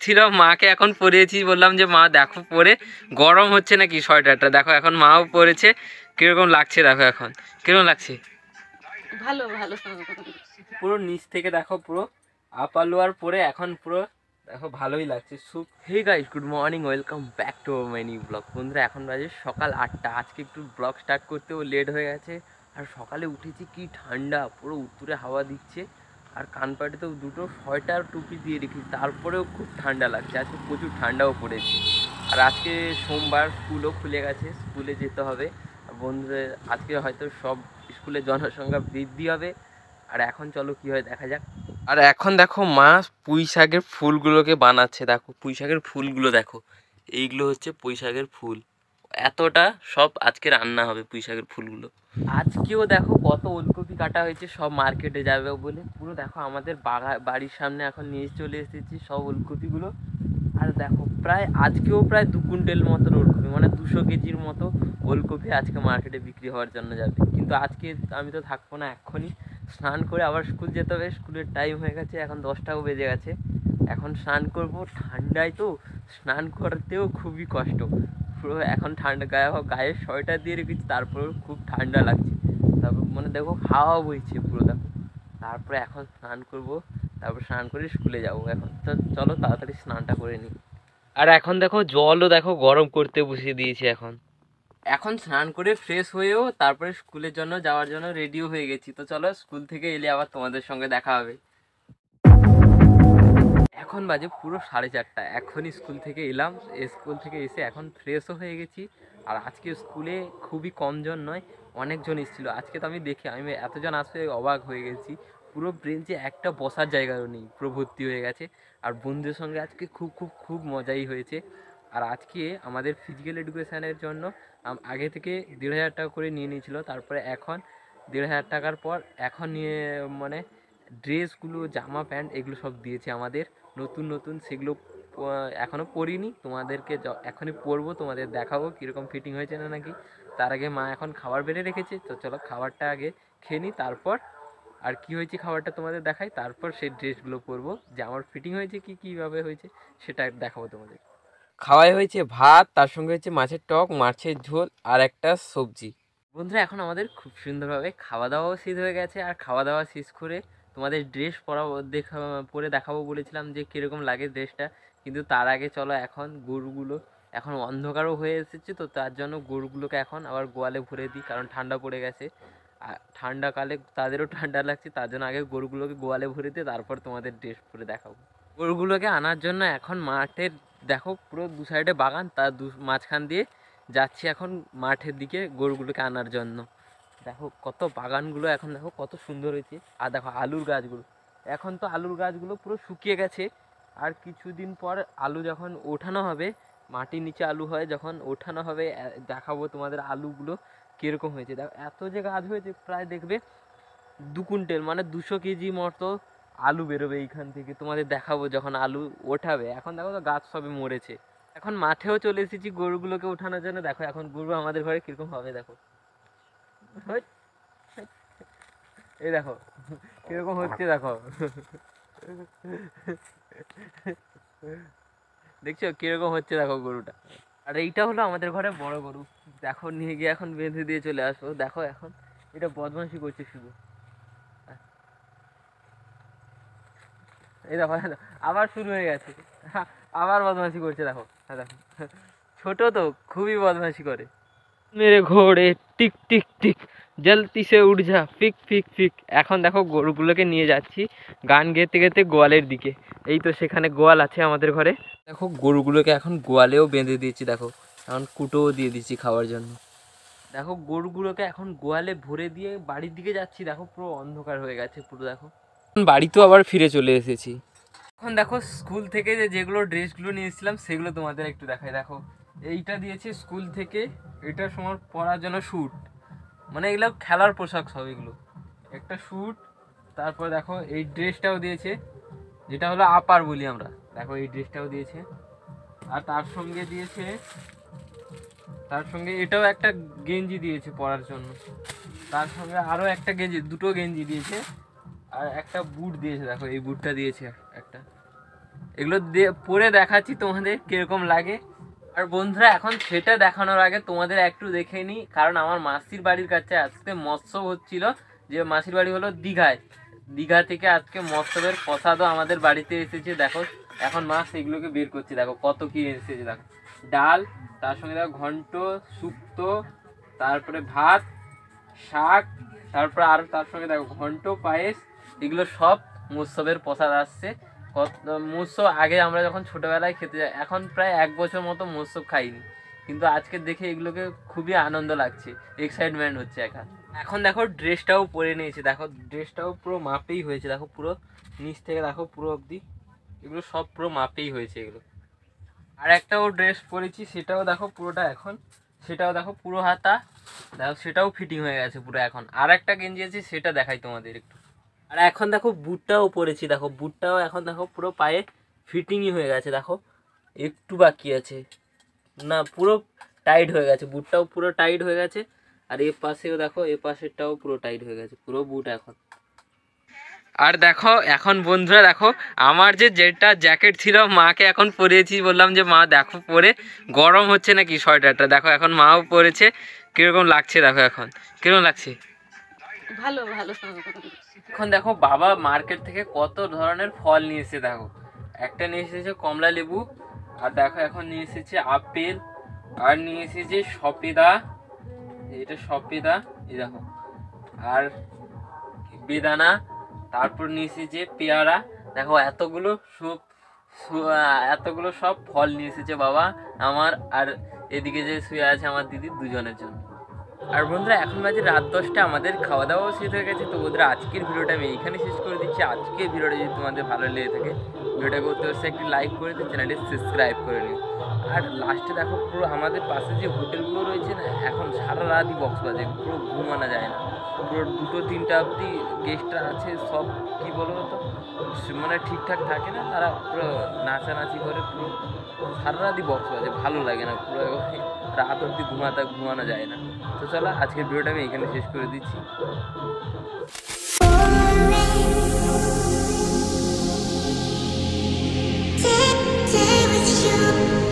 লাগছিল, মাকে এখন পরিয়েছি, বললাম যে মা দেখো পরে গরম হচ্ছে নাকি সোয়েটারটা। দেখো এখন মাও পরেছে, কিরকম লাগছে দেখো এখন কিরকম লাগছে। ভালো ভালো। পুরো নিচ থেকে দেখো পুরো আপার লোয়ার পরে এখন পুরো দেখো ভালোই লাগছে। Hey guys, good morning, welcome back to my new blog. বন্ধুরা এখন বাজে সকাল 8টা। আজকে একটু ব্লগ স্টার্ট করতেও লেট হয়ে গেছে। আর সকালে উঠেছি কি ঠান্ডা, পুরো উত্তরে হাওয়া দিচ্ছে। আর কানপাটিতেও দুটো সোয়েটার টুপি দিয়ে রেখেছি, তারপরেও খুব ঠান্ডা লাগছে। আজকে প্রচুর ঠান্ডাও পড়েছে। আর আজকে সোমবার, স্কুলও খুলে গেছে, স্কুলে যেতে হবে। বন্ধুদের আজকে হয়তো সব স্কুলের জনসংখ্যা বৃদ্ধি হবে। আর এখন চলো কি হয় দেখা যাক। আর এখন দেখো মা পুঁই শাকের ফুলগুলোকে বানাচ্ছে। দেখো পুঁই শাকের ফুলগুলো দেখো, এইগুলো হচ্ছে পুঁই শাকের ফুল। এতটা সব আজকে রান্না হবে পুঁই শাকের ফুলগুলো। আজকেও দেখো কত ওলকপি কাটা হয়েছে, সব মার্কেটে যাবে বলে। পুরো দেখো আমাদের বাড়ির সামনে এখন নিয়ে চলে এসেছি সব ওলকপিগুলো। আর দেখো প্রায় আজকেও প্রায় 2 কুইন্টাল মতো ওলকপি, মানে 200 কেজির মতো ওলকপি আজকে মার্কেটে বিক্রি হওয়ার জন্য যাবে। কিন্তু আজকে আমি তো থাকবো না, এক্ষুনি স্নান করে আবার স্কুল যেতে হবে। স্কুলের টাইম হয়ে গেছে, এখন 10টাও বেজে গেছে। এখন স্নান করবো, ঠান্ডায় তো স্নান করতেও খুবই কষ্ট। পুরো এখন ঠান্ডা গায়ে সোয়েটার দিয়ে রেখেছি, তারপরেও খুব ঠান্ডা লাগছে। তারপর মানে দেখো হাওয়া বইছে পুরো দেখো। তারপরে এখন স্নান করব, তারপর স্নান করে স্কুলে যাবো। এখন তো চলো তাড়াতাড়ি স্নানটা করে নিই। আর এখন দেখো জলও দেখো গরম করতে বসিয়ে দিয়েছি। এখন স্নান করে ফ্রেশ হয়েও তারপরে স্কুলের জন্য যাওয়ার জন্য রেডিও হয়ে গেছি। তো চলো স্কুল থেকে এলে আবার তোমাদের সঙ্গে দেখা হবে। এখন বাজে পুরো 4:30। এখনই স্কুল থেকে এলাম, স্কুল থেকে এসে এখন ফ্রেশও হয়ে গেছি। আর আজকে স্কুলে খুবই কমজন নয়, অনেকজন এসেছিলো আজকে। তো আমি এতজন আসবে অবাক হয়ে গেছি। পুরো বেঞ্চে একটা বসার জায়গাও নেই, পুরো ভর্তি হয়ে গেছে। আর বন্ধুদের সঙ্গে আজকে খুব খুব খুব মজাই হয়েছে। আর আজকে আমাদের ফিজিক্যাল এডুকেশানের জন্য আগে থেকে 1,500 টাকা করে নিয়ে নিয়েছিল। তারপরে এখন 1,500 টাকার পর এখন নিয়ে মানে ড্রেসগুলো, জামা প্যান্ট এগুলো সব দিয়েছে আমাদের নতুন নতুন। সেগুলো এখনও পরিনি, তোমাদেরকে এখনই পরবো, তোমাদের দেখাবো কীরকম ফিটিং হয়েছে না নাকি। তার আগে মা এখন খাবার বেড়ে রেখেছে, তো চলো খাবারটা আগে খেয়ে নিই, তারপর আর কি হয়েছে খাবারটা তোমাদের দেখাই। তারপর সেই ড্রেসগুলো পরবো, যে আমার ফিটিং হয়েছে কি কীভাবে হয়েছে সেটা দেখাবো তোমাদের। খাওয়াই হয়েছে ভাত, তার সঙ্গে হচ্ছে মাছের টক, মাছের ঝোল আর একটা সবজি। বন্ধুরা এখন আমাদের খুব সুন্দরভাবে খাওয়া দাওয়াও শেষ হয়ে গেছে। আর খাওয়া দাওয়া শেষ করে তোমাদের ড্রেস পরে দেখাবো বলেছিলাম যে কীরকম লাগে ড্রেসটা। কিন্তু তার আগে চলো এখন গরুগুলো, এখন অন্ধকারও হয়ে এসেছে, তো তার জন্য গরুগুলোকে এখন আবার গোয়ালে ভরে দিই, কারণ ঠান্ডা পড়ে গেছে। আর ঠান্ডাকালে তাদেরও ঠান্ডা লাগছে, তার জন্য আগে গরুগুলোকে গোয়ালে ভরে দিয়ে তারপর তোমাদের ড্রেস পরে দেখাবো। গরুগুলোকে আনার জন্য এখন মাঠের দেখো পুরো 2 সাইডে বাগান, তার মাঝখান দিয়ে যাচ্ছি এখন মাঠের দিকে গরুগুলোকে আনার জন্য। দেখো কত বাগানগুলো এখন দেখো কত সুন্দর হয়েছে। আর দেখো আলুর গাছগুলো, এখন তো আলুর গাছগুলো পুরো শুকিয়ে গেছে। আর কিছুদিন পর আলু যখন ওঠানো হবে, মাটির নিচে আলু হয়, যখন ওঠানো হবে দেখাবো তোমাদের আলুগুলো কীরকম হয়েছে। দেখো এত যে গাছ হয়েছে, প্রায় দেখবে 2 কুইন্টাল মানে 200 কেজি মতো আলু বেরোবে এইখান থেকে। তোমাদের দেখাবো যখন আলু ওঠাবে। এখন দেখো তো গাছ সবে মরেছে। এখন মাঠেও চলে এসেছি গরুগুলোকে ওঠানোর জন্য। দেখো এখন গরু আমাদের ঘরে কিরকম হবে দেখো, এই দেখো কিরকম হচ্ছে দেখো, দেখছো কিরকম হচ্ছে দেখো গরুটা। আর এইটা হলো আমাদের ঘরে বড় গরু। দেখো নিয়ে গিয়ে এখন বেঁধে দিয়ে চলে আসবো। দেখো এখন এটা বদমাশি করছে শুধু, এই দেখো আবার শুরু হয়ে গেছে, আবার বদমাশি করছে দেখো। হ্যাঁ দেখো, ছোট তো খুবই বদমাশি করে। মেরে ঘোড়ে টিক টিক টিক জলতি সে উঠ যা ফিক ফিক ফিক। এখন দেখো গরুগুলোকে নিয়ে যাচ্ছি গান গেতে গেতে গোয়ালের দিকে। এই তো সেখানে গোয়াল আছে আমাদের ঘরে। দেখো গরুগুলোকে এখন গোয়ালেও বেঁধে দিয়েছি। দেখো এখন কুটোও দিয়ে দিচ্ছি খাওয়ার জন্য। দেখো গরুগুলোকে এখন গোয়ালে ভরে দিয়ে বাড়ির দিকে যাচ্ছি। দেখো পুরো অন্ধকার হয়ে গেছে পুরো। দেখো বাড়িতেও আবার ফিরে চলে এসেছি। এখন দেখো স্কুল থেকে যেগুলো ড্রেসগুলো নিয়ে এসেছিলাম সেগুলো তোমাদের একটু দেখাই। দেখো এইটা দিয়েছে স্কুল থেকে, এটা সময় পরার জন্য শ্যুট, মানে এগুলো খেলার পোশাক সব এগুলো। একটা শ্যুট, তারপর দেখো এই ড্রেসটাও দিয়েছে, যেটা হলো আপার বলি আমরা। দেখো এই ড্রেসটাও দিয়েছে। আর তার সঙ্গে এটাও একটা গেঞ্জি দিয়েছে পরার জন্য। তার সঙ্গে আরও একটা গেঞ্জি, দুটো গেঞ্জি দিয়েছে। আর একটা বুট দিয়েছে, দেখো এই বুটটা দিয়েছে একটা। এগুলো পরে দেখাচ্ছি তোমাদের কিরকম লাগে। আর বন্ধুরা এখন সেটা দেখানোর আগে তোমাদের একটু দেখে নিই, কারণ আমার মাসির বাড়ির কাছে আজকে মৎস্য হচ্ছিল। যে মাসির বাড়ি হলো দীঘায়, দীঘা থেকে আজকে মৎস্যের প্রসাদও আমাদের বাড়িতে এসেছে। দেখো এখন মাছ এগুলোকে বের করছে, দেখো কত কি এসেছে। দেখো ডাল, তার সঙ্গে দেখো ঘন্ট, শুক্তো, তারপরে ভাত, শাক, তারপরে আর তার সঙ্গে দেখো ঘন্ট, পায়েস, এগুলো সব মৎস্যের প্রসাদ আসছে। মৎস্য আগে আমরা যখন ছোটোবেলায় খেতে যাই, এখন প্রায় 1 বছর মতো মৎস্য খাইনি, কিন্তু আজকে দেখে এগুলোকে খুবই আনন্দ লাগছে, এক্সাইটমেন্ট হচ্ছে। এখন দেখো ড্রেসটাও পরে নিয়েছি, দেখো ড্রেসটাও পুরো মাপেই হয়েছে। দেখো পুরো নিচ থেকে দেখো পুরো অবধি এগুলো সব পুরো মাপেই হয়েছে এগুলো। আর একটাও ড্রেস পরেছি, সেটাও দেখো পুরোটা এখন, সেটাও দেখো পুরো হাতা, দেখো সেটাও ফিটিং হয়ে গেছে পুরো। এখন আর একটা গেঞ্জি আছে, সেটা দেখাই তোমাদের একটু। আর এখন দেখো বুটটাও পরেছি, দেখো বুটটাও এখন দেখো পুরো পায়ে ফিটিংই হয়ে গেছে। দেখো একটু বাকি আছে, না পুরো টাইট হয়ে গেছে, বুটটাও পুরো টাইট হয়ে গেছে। আর এ পাশেও দেখো, এ পাশেরটাও পুরো টাইট হয়ে গেছে, পুরো বুট এখন। আর দেখো এখন বন্ধুরা দেখো আমার যেটা জ্যাকেট ছিল মাকে এখন পরিয়েছি, বললাম যে মা দেখো পরে গরম হচ্ছে নাকি সোয়েটারটা। দেখো এখন মাও পরেছে, কীরকম লাগছে দেখো এখন কীরকম লাগছে। ভালো ভালো। এখন দেখো বাবা মার্কেট থেকে কত ধরনের ফল নিয়ে এসেছে। দেখো একটা নিয়ে এসেছে কমলা লেবু, আর দেখো এখন নিয়ে এসেছে আপেল, আর নিয়ে এসেছে সপেদা, এটা সপেদা, এই দেখো, আর বেদানা, তারপর নিয়ে এসেছে পেয়ারা। দেখো এতগুলো সব ফল নিয়ে এসেছে বাবা আমার, আর এদিকে যে শুয়ে আছে আমার দিদি, দুজনের জন্য। আর বন্ধুরা এখন বাজে রাত 10টা, আমাদের খাওয়া দাওয়াও শেষ হয়ে গেছে। তো বন্ধুরা আজকের ভিডিওটা আমি এইখানে শেষ করে দিচ্ছি। আজকের ভিডিওটা যদি তোমাদের ভালো লেগে থাকে, ভিডিওটা করতে হচ্ছে একটি লাইক করে দিও, চ্যানেলটি সাবস্ক্রাইব করে নিও। আর লাস্টে দেখো পুরো আমাদের পাশে যে হোটেলগুলো রয়েছে না, এখন সারা রাতই বক্স বাজে, পুরো ঘুম আনা যায় না। পুরো 2-3টা অবধি গেস্টরা আছে, সব কি বলো তো মানে ঠিকঠাক থাকে না, তারা পুরো নাচানাচি করে, পুরো সারা রাতই বক্স বাজে, ভালো লাগে না, পুরো রাত অবধি ঘুমানো যায় না। তো চলো আজকের ভিডিওটা আমি এখানে শেষ করে দিচ্ছি। Stay with you.